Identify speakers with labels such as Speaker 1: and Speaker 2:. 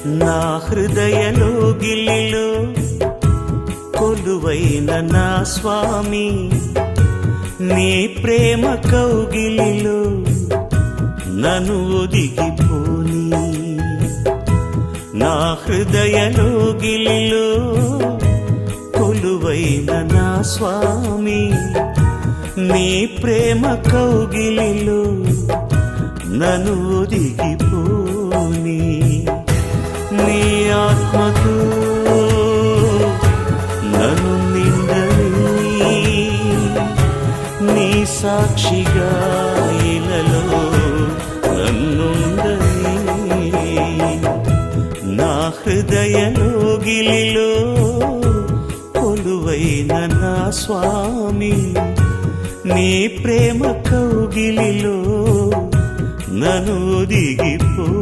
Speaker 1: నా హృదయలో గిల్లిలో కొలువైన నా స్వామి, నీ ప్రేమ కౌగిలిలో నన్ను ఒదిగిపోని. నా హృదయలో గిలిలో కొలువైన నా స్వామి, నీ ప్రేమ కౌగిలిలో నన్ను ఒదిగిపోని. నీ ఆత్మతో నన్ను నిండని, నీ సాక్షిగా ఇలలో నన్నుండని. నా హృదయలో గిలిలో కొలువైన నా స్వామి, నీ ప్రేమ కౌగిలిలో నన్ను ఒదిగిపోని.